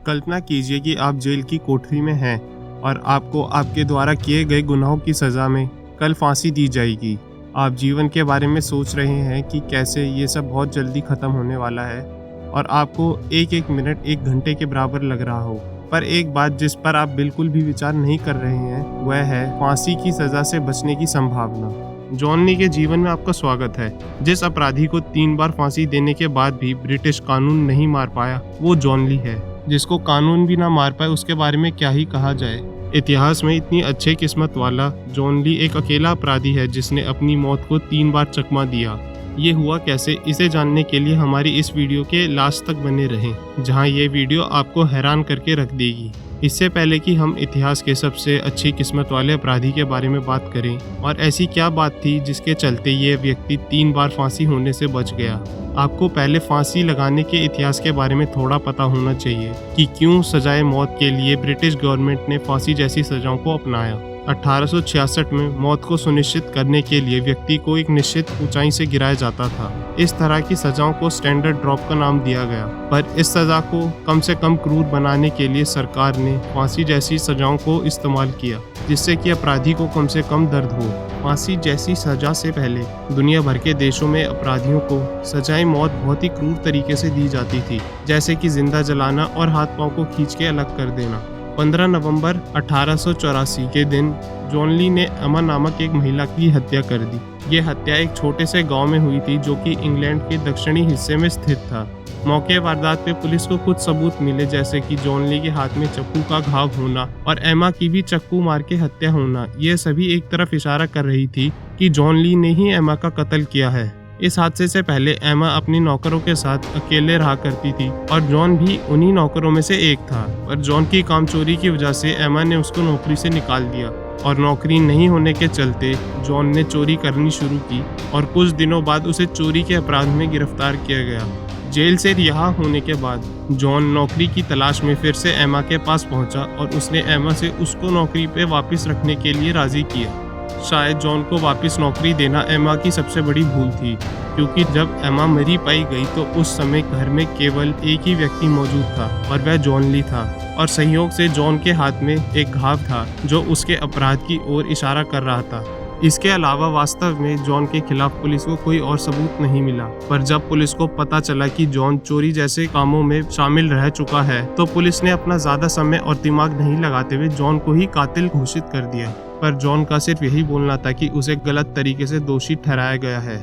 कल्पना कीजिए कि आप जेल की कोठरी में हैं और आपको आपके द्वारा किए गए गुनाहों की सज़ा में कल फांसी दी जाएगी। आप जीवन के बारे में सोच रहे हैं कि कैसे ये सब बहुत जल्दी ख़त्म होने वाला है और आपको एक एक मिनट एक घंटे के बराबर लग रहा हो। पर एक बात जिस पर आप बिल्कुल भी विचार नहीं कर रहे हैं वह है फांसी की सज़ा से बचने की संभावना। जॉन ली के जीवन में आपका स्वागत है। जिस अपराधी को 3 बार फांसी देने के बाद भी ब्रिटिश कानून नहीं मार पाया वो जॉन ली है। जिसको कानून भी ना मार पाए उसके बारे में क्या ही कहा जाए। इतिहास में इतनी अच्छी किस्मत वाला जॉन ली एक अकेला अपराधी है जिसने अपनी मौत को 3 बार चकमा दिया। ये हुआ कैसे, इसे जानने के लिए हमारी इस वीडियो के लास्ट तक बने रहें, जहां ये वीडियो आपको हैरान करके रख देगी। इससे पहले कि हम इतिहास के सबसे अच्छी किस्मत वाले अपराधी के बारे में बात करें और ऐसी क्या बात थी जिसके चलते ये व्यक्ति 3 बार फांसी होने से बच गया, आपको पहले फांसी लगाने के इतिहास के बारे में थोड़ा पता होना चाहिए कि क्यों सजाए मौत के लिए ब्रिटिश गवर्नमेंट ने फांसी जैसी सजाओं को अपनाया। 1866 में मौत को सुनिश्चित करने के लिए व्यक्ति को एक निश्चित ऊंचाई से गिराया जाता था। इस तरह की सजाओं को स्टैंडर्ड ड्रॉप का नाम दिया गया, पर इस सजा को कम से कम क्रूर बनाने के लिए सरकार ने फांसी जैसी सजाओं को इस्तेमाल किया, जिससे कि अपराधी को कम से कम दर्द हो। फांसी जैसी सजा से पहले दुनिया भर के देशों में अपराधियों को सजाए मौत बहुत ही क्रूर तरीके से दी जाती थी, जैसे कि जिंदा जलाना और हाथ पांव को खींच के अलग कर देना। 15 नवंबर 1884 के दिन जॉन ली ने एमा नामक एक महिला की हत्या कर दी। ये हत्या एक छोटे से गांव में हुई थी जो कि इंग्लैंड के दक्षिणी हिस्से में स्थित था। मौके वारदात पे पुलिस को कुछ सबूत मिले, जैसे कि जॉन ली के हाथ में चाकू का घाव होना और एमा की भी चाकू मार के हत्या होना। ये सभी एक तरफ इशारा कर रही थी कि जॉन ली ने ही एमा का कत्ल किया है। इस हादसे से पहले एमा अपनी नौकरों के साथ अकेले रहा करती थी और जॉन भी उन्हीं नौकरों में से एक था। पर जॉन की कामचोरी की वजह से एमा ने उसको नौकरी से निकाल दिया और नौकरी नहीं होने के चलते जॉन ने चोरी करनी शुरू की और कुछ दिनों बाद उसे चोरी के अपराध में गिरफ्तार किया गया। जेल से रिहा होने के बाद जॉन नौकरी की तलाश में फिर से एमा के पास पहुंचा और उसने एमा से उसको नौकरी पे वापस रखने के लिए राजी किया। शायद जॉन को वापस नौकरी देना एमा की सबसे बड़ी भूल थी, क्योंकि जब एमा मरी पाई गई तो उस समय घर में केवल एक ही व्यक्ति मौजूद था और वह जॉन ली था। और संयोग से जॉन के हाथ में एक घाव था जो उसके अपराध की ओर इशारा कर रहा था। इसके अलावा वास्तव में जॉन के खिलाफ पुलिस को कोई और सबूत नहीं मिला। पर जब पुलिस को पता चला कि जॉन चोरी जैसे कामों में शामिल रह चुका है तो पुलिस ने अपना ज्यादा समय और दिमाग नहीं लगाते हुए जॉन को ही कातिल घोषित कर दिया। पर जॉन का सिर्फ यही बोलना था कि उसे गलत तरीके से दोषी ठहराया गया है।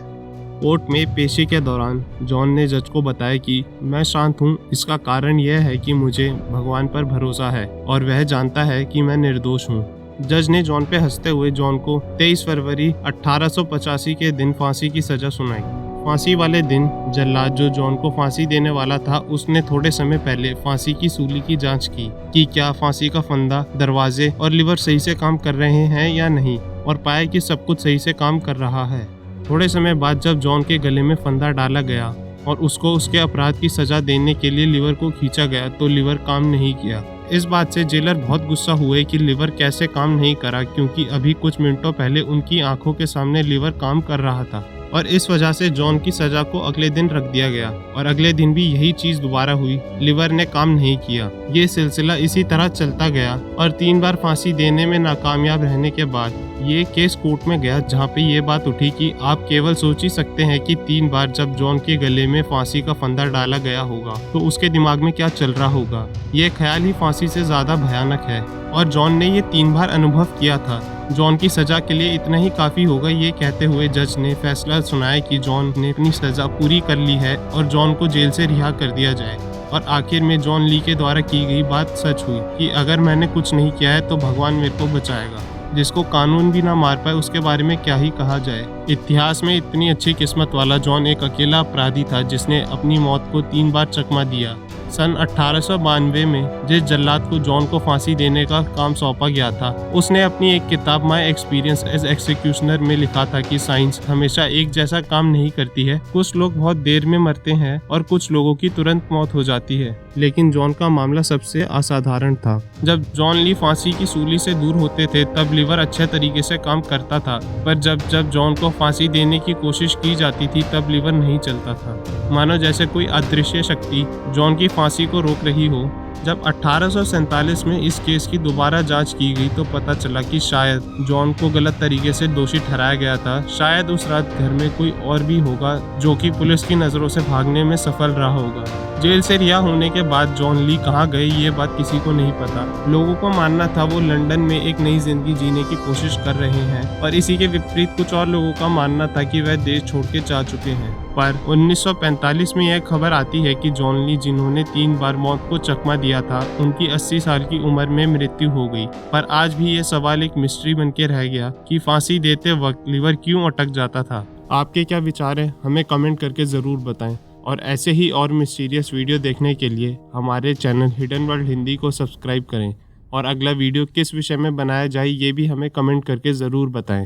कोर्ट में पेशी के दौरान जॉन ने जज को बताया कि मैं शांत हूँ, इसका कारण यह है कि मुझे भगवान पर भरोसा है और वह जानता है कि मैं निर्दोष हूँ। जज ने जॉन पे हंसते हुए जॉन को 23 फरवरी 1885 के दिन फांसी की सजा सुनाई। फांसी वाले दिन जल्लाद जो जॉन को फांसी देने वाला था उसने थोड़े समय पहले फांसी की सूली की जांच की कि क्या फांसी का फंदा, दरवाजे और लीवर सही से काम कर रहे हैं या नहीं, और पाया कि सब कुछ सही से काम कर रहा है। थोड़े समय बाद जब जॉन के गले में फंदा डाला गया और उसको उसके अपराध की सजा देने के लिए लीवर को खींचा गया तो लीवर काम नहीं किया। इस बात से जेलर बहुत गुस्सा हुए कि लीवर कैसे काम नहीं करा, क्योंकि अभी कुछ मिनटों पहले उनकी आंखों के सामने लीवर काम कर रहा था। और इस वजह से जॉन की सजा को अगले दिन रख दिया गया और अगले दिन भी यही चीज दोबारा हुई, लीवर ने काम नहीं किया। ये सिलसिला इसी तरह चलता गया और 3 बार फांसी देने में नाकामयाब रहने के बाद ये केस कोर्ट में गया, जहाँ पे ये बात उठी कि आप केवल सोच ही सकते हैं कि 3 बार जब जॉन के गले में फांसी का फंदा डाला गया होगा तो उसके दिमाग में क्या चल रहा होगा। ये ख्याल ही फांसी से ज्यादा भयानक है और जॉन ने ये 3 बार अनुभव किया था। जॉन की सजा के लिए इतना ही काफी होगा, ये कहते हुए जज ने फैसला सुनाया कि जॉन ने अपनी सजा पूरी कर ली है और जॉन को जेल से रिहा कर दिया जाए। और आखिर में जॉन ली के द्वारा की गई बात सच हुई कि अगर मैंने कुछ नहीं किया है तो भगवान मेरे को बचाएगा। जिसको कानून भी ना मार पाए उसके बारे में क्या ही कहा जाए। इतिहास में इतनी अच्छी किस्मत वाला जॉन एक अकेला अपराधी था जिसने अपनी मौत को 3 बार चकमा दिया। सन 1892 में जिस जल्लाद को जॉन को फांसी देने का काम सौंपा गया था उसने अपनी एक किताब माई एक्सपीरियंस एज एक्सिक्यूशनर में लिखा था कि साइंस हमेशा एक जैसा काम नहीं करती है। कुछ लोग बहुत देर में मरते हैं और कुछ लोगों की तुरंत मौत हो जाती है, लेकिन जॉन का मामला सबसे असाधारण था। जब जॉन ली फांसी की सूली से दूर होते थे तब लीवर अच्छे तरीके से काम करता था, पर जब जब जॉन को फांसी देने की कोशिश की जाती थी तब लीवर नहीं चलता था, मानो जैसे कोई अदृश्य शक्ति जॉन की फांसी को रोक रही हो। जब 1847 में इस केस की दोबारा जांच की गई तो पता चला कि शायद जॉन को गलत तरीके से दोषी ठहराया गया था। शायद उस रात घर में कोई और भी होगा जो कि पुलिस की नज़रों से भागने में सफल रहा होगा। जेल से रिहा होने के बाद जॉन ली कहाँ गए ये बात किसी को नहीं पता। लोगों को मानना था वो लंदन में एक नई जिंदगी जीने की कोशिश कर रहे हैं, और इसी के विपरीत कुछ और लोगों का मानना था कि वह देश छोड़ के जा चुके हैं। पर 1945 में यह खबर आती है कि जॉन ली, जिन्होंने 3 बार मौत को चकमा दिया था, उनकी 80 साल की उम्र में मृत्यु हो गई। पर आज भी ये सवाल एक मिस्ट्री बन के रह गया कि फांसी देते वक्त लीवर क्यों अटक जाता था। आपके क्या विचार है, हमें कमेंट करके ज़रूर बताएं। और ऐसे ही और मिस्टीरियस वीडियो देखने के लिए हमारे चैनल हिडन वर्ल्ड हिंदी को सब्सक्राइब करें, और अगला वीडियो किस विषय में बनाया जाए ये भी हमें कमेंट करके ज़रूर बताएं।